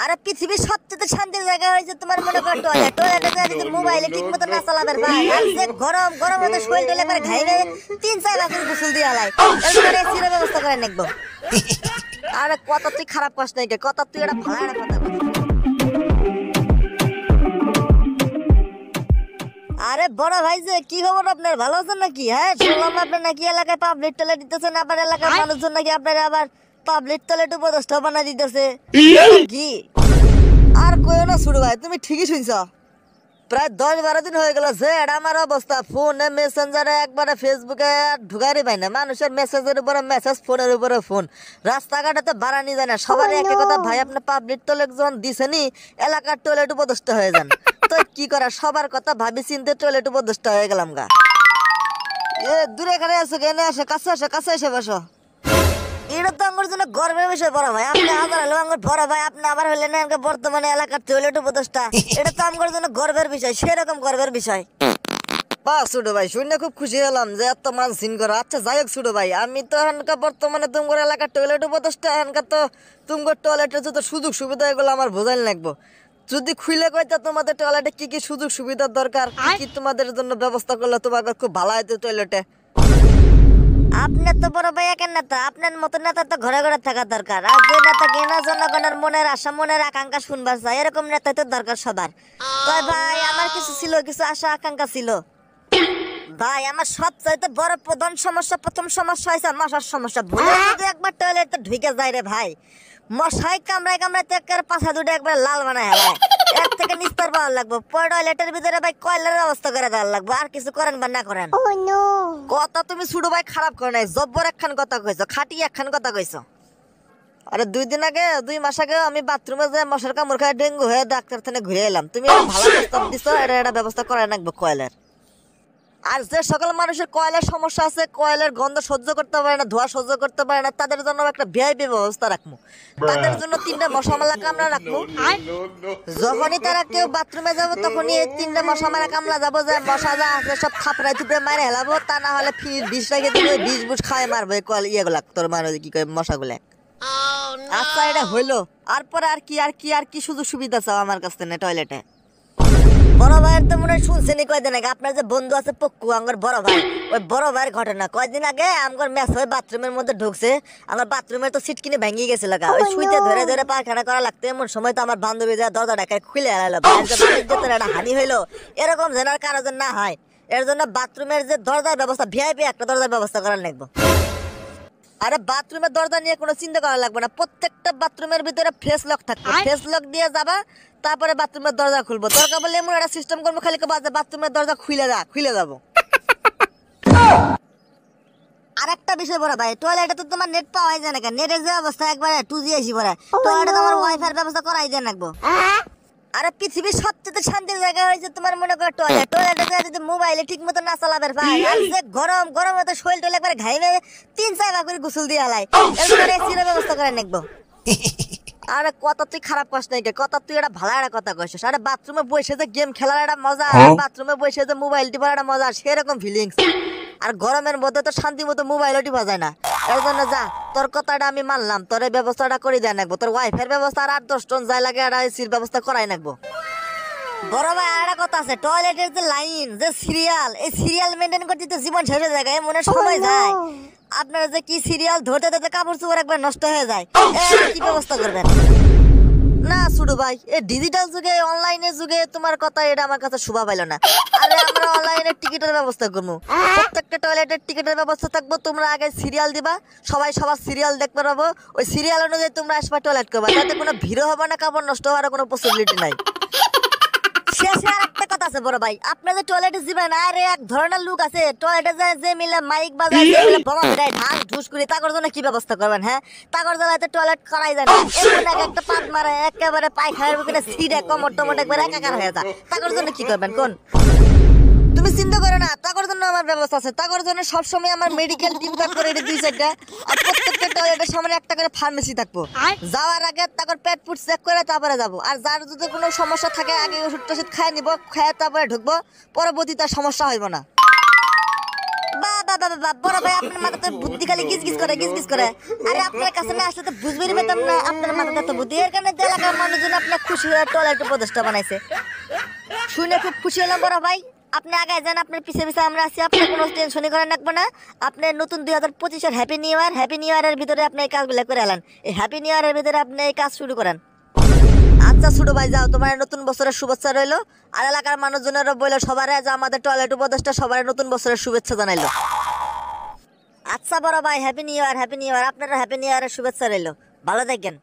আরে পৃথিবীর সবচেয়ে শান্তির জায়গা হয়েছে তোমার মনে করো টয়লেট। টয়লেটে যদি মোবাইলে ঠিক মতো না চালাবে ভাই, আর যে গরম গরম হতে শরীর টলে করে ঘাইবে 3-4 বাকুর গোসল দিয়ে আলাই এর এসির ব্যবস্থা করে নেকবো। আরে কত তুই খারাপ কষ্ট নাকি, কত তুই এটা ভালো একটা কথা। আরে বড় ভাই যে কি খবর আপনার, ভালো আছেন নাকি? হ্যাঁ শুনলাম আপনার নাকি এলাকায় পাবলিক টয়লেট দিতেছেন, আবার এলাকার মানুষজন নাকি আপনার আবার পাবলিক টয়লেট উপদেষ্টা বানাই দিতেছে কি? আর কইও না ছোট ভাই, তুমি ঠিকই শুনছ। প্রায় 10-12 দিন হয়ে গেল যে এটা আমার অবস্থা। ফোনে মেসেঞ্জারে একবারে ফেসবুকে ঢুকারি পাই না, মানুষের মেসেজের উপরে মেসেজ, ফোনের উপরে ফোন, রাস্তাঘাটে তো বাড়ানি যায় না। সবারই একই কথা ভাই, আপনি পাবলিক টয়লেট যখন দিছেনি এলাকার টয়লেট উপদেষ্টা হয়ে যান। তো কি করা, সবার কথা ভাবি চিন্তে টয়লেট উপদেষ্টা হয়ে গেলাম গা। এ দূরে এখানে আসো, এনে আসো, কাছে আসো, কাছে এসে বসো। এটা তো আমার জন্য গর্বের বিষয় বড় ভাই, আপনি হাজার হলো আমার বড় ভাই, আপনি আবার হলেন বর্তমানে এলাকার টয়লেট উপদেষ্টা। এটা তো আমার জন্য গর্বের বিষয়, সেরকম গর্বের বিষয়। বা ছোট ভাই শুনে খুব খুশি হলাম যে এত মান সিন করো। আচ্ছা যাই হোক ছোট ভাই, আমি তো এখানকার বর্তমানে তোমার এলাকার টয়লেট উপদেষ্টা, এখানকার তো তোমার টয়লেটের যত সুযোগ সুবিধা এগুলো আমার বোঝাই লাগবো। যদি খুলে কইতা তোমাদের টয়লেটে কি কি সুযোগ সুবিধার দরকার, কি তোমাদের জন্য ব্যবস্থা করলে তোমাদের খুব ভালো হইতো টয়লেটে। আপনার তো বড় ভাই একের নেতা, আপনার মতো নেতা তো ঘরে ঘরে থাকা দরকার। আর যে নেতা কিনা জনগণের মনের আশা মনের আকাঙ্ক্ষা শুনবার চায়, এরকম নেতাই তো দরকার সবার। তাই ভাই আমার কিছু ছিল, কিছু আশা আকাঙ্ক্ষা ছিল ভাই। আমার সবচাইতে বড় প্রধান সমস্যা, প্রথম সমস্যা হয়েছে মশার সমস্যা। ভুলে যদি একবার টয়লেটে ঢুকে যায় রে ভাই, মশাই কামড়ায় কামড়ায় একের পাছা দুটো একবার লাল বানায় হেলায়। এর থেকে নিস্তার পাওয়ার লাগবো। টয়লেটের ভিতরে ভাই কয়লার ব্যবস্থা করে দেওয়ার লাগবো, আর কিছু করেন বা না করেন। কথা তুমি ছোট ভাই খারাপ করে নাই, জব্বর একখান কথা কইছো, খাটি একখান কথা কইছো। আরে 2 মাস আগে আমি বাথরুমে যে মশার কামড় খায় ডেঙ্গু হয়ে ডাক্তার থানে ঘুরে এলাম। তুমি ভালো প্রস্তাব দিছো, এটা ব্যবস্থা করাই লাগবে কয়লার। আর যে সকল মানুষের কয়লার সমস্যা আছে, কয়লার গন্ধ সহ্য করতে পারে না, ধোঁয়া সহ্য করতে পারে না, তাদের জন্য একটা ভিআইপি ব্যবস্থা রাখবো। তাদের জন্য 3টা মশা মারা কামলা রাখবো। যখনই তারা কেউ বাথরুমে যাবো তখনই এই 3টা মশা মারা কামলা যাবো, যে মশা যা আছে সব থাপড়াই থুপড়ে মারে হেলাবো। তা না হলে বিষ রেখে দিবে, বিষ বুষ খায় মারবো ইয়েগুলা, তোর মানে কি কয় মশাগুলা। আচ্ছা এটা হইলো, আর পরে আর কি সুযোগ সুবিধা চাও আমার কাছ থেকে টয়লেটে? বড় ভাইয়ের তো মনে হয় শুনছেনি কয়দিন আগে, আপনার যে বন্ধু আছে পক্কু আমার বড় ভাই, ওই বড় ভাইয়ের ঘটনা। কয়দিন আগে আমার মেস হয়ে বাথরুমের মধ্যে ঢুকছে, আমার বাথরুমের তো সিট কিনে ভেঙে গেছে লাগা। ওই সুইতে ধরে ধরে পায়খানা করা লাগতো, এমন সময় তো আমার বান্ধবী যা দরজা ডাকায় খুলে আলালো। একটা হানি হইলো, এরকম যেন আর কারো যেন না হয়, এর জন্য বাথরুমের যে দরজার ব্যবস্থা, ভিআইপি একটা দরজার ব্যবস্থা করার লাগবে। আরে বাথরুমের দরজা নিয়ে কোনো চিন্তা করা লাগবে না, প্রত্যেকটা বাথরুমের ভিতরে ফেস লক থাকবে, ফেস লক দিয়ে যাবা, তারপরে বাথরুমের দরজা খুলবো। দরকার বলে এমন একটা সিস্টেম করবো, খালি বাথরুমের দরজা খুলে যাবো। আর একটা বিষয় বড় ভাই, টয়লেটে তো তোমার নেট পাওয়াই যায় না, নেটের যে অবস্থা একবারে 2G আসি পরে, টয়লেটে তোমার ওয়াইফাই ব্যবস্থা করাই যায় লাগবো। আরে পৃথিবীর সবচেয়ে শান্তির জায়গা হয়েছে তোমার মনে করো টয়লেট। টয়লেটে যদি মোবাইলে ঠিক মতো না চালাবে ভাই, আর যে গরম গরম হতে শরীর টলে একবারে ঘাইবে 3-4 বাকুর গোসল দিয়ে আলাই এর এসির ব্যবস্থা করে নেকবো। আরে কত তুই খারাপ কষ্ট নাকি, কত তুই এটা ভালো একটা কথা কইছিস। আরে বাথরুমে বসে যে গেম খেলার একটা মজা, বাথরুমে বসে যে মোবাইল টিপার একটা মজা, সেরকম ফিলিংস। আর গরমের মধ্যে তো শান্তি মতো মোবাইলও টিপা যায় না। এর জন্য যা, তোর কথাটা আমি মানলাম, তোর এই ব্যবস্থাটা করে দেয় নাকবো। তোর ওয়াইফাই ব্যবস্থা আর 8-10 জন যাই লাগে আর এসির ব্যবস্থা করাই নাকবো। বড় ভাই আর একটা কথা আছে, টয়লেটের যে লাইন, যে সিরিয়াল, এই সিরিয়াল মেনটেন করতে তো জীবন শেষ হয়ে যায়, মনে সময় যায়। আপনার যে কি সিরিয়াল ধরতে ধরতে কাপড় চোপড় একবার নষ্ট হয়ে যায়, কি ব্যবস্থা করবেন? না ছোট ভাই, এই ডিজিটাল যুগে, অনলাইনের যুগে তোমার কথা এটা আমার কাছে শোভা পাইল না। আরে আমরা অনলাইনে টিকিটের ব্যবস্থা করবো, প্রত্যেকটা টয়লেটের টিকিটের ব্যবস্থা থাকবো। তোমরা আগে সিরিয়াল দিবা, সবাই সবার সিরিয়াল দেখতে পাবো, ওই সিরিয়াল অনুযায়ী তোমরা আসবা টয়লেট করবা, যাতে কোনো ভিড়ও হবে না, কাপড় নষ্ট হওয়ার কোনো পসিবিলিটি নাই। শেষে আর একটা কথা আছে বড় ভাই, আপনাদের টয়লেটে যাবেন, আর এক ধরনের লোক আছে টয়লেটে যায় যে মিলে মাইক বাজায়, যে মিলে বোমা দেয়, ঢাক ঢুস করে, তার জন্য কি ব্যবস্থা করবেন? হ্যাঁ, তার জ্বালাতে টয়লেট করাই যায় না, এমন একটা পাত মারে একেবারে পায়খানার বুকে সিটে কমর টমট একবার একাকার হয়ে যায়, তার জন্য কি করবেন কোন? তুমি চিন্তা করো না, তার জন্য আমার ব্যবস্থা আছে। তার জন্য সবসময় আমার মেডিকেল টিম থাকবে রেডি 2-4টা, আর প্রত্যেকটা টয়লেটের সামনে একটা করে ফার্মেসি থাকবো। যাওয়ার আগে তারপর পেট ফুট চেক করে তারপরে যাবো। আর যার যদি কোনো সমস্যা থাকে আগে ওষুধ টষুধ খাই নিবো, খায় তারপরে ঢুকবো, পরবর্তীতে সমস্যা হইব না। বা বড় ভাই আপনার মাথাতে বুদ্ধি খালি গিজ গিজ করে আরে আপনার কাছে না আসলে তো বুঝবেই পেতাম না আপনার মাথাতে তো বুদ্ধি এর কারণে এলাকার মানুষজন আপনার খুশি হয়ে টয়লেট উপদেষ্টা বানাইছে। শুনে খুব খুশি হলাম বড় ভাই। আপনি আগায় যান, আপনার পিছে পিছে আমরা আছি, আপনার কোনো টেনশনই করার লাগবে না। আপনার নতুন 2025-এর হ্যাপি নিউ ইয়ারের ভিতরে আপনি এই কাজগুলো করে এলেন। এই হ্যাপি নিউ ইয়ারের ভিতরে আপনি এই কাজ শুরু করেন। আচ্ছা ছোট ভাই যাও, তোমার নতুন বছরের শুভেচ্ছা রইলো। আর এলাকার মানুষজনেরও বললো সবারে যে আমাদের টয়লেট উপদেষ্টা সবার নতুন বছরের শুভেচ্ছা জানাইলো। আচ্ছা বড় ভাই, হ্যাপি নিউ ইয়ার, আপনারা হ্যাপি নিউ ইয়ারের শুভেচ্ছা রইলো। ভালো থাকবেন।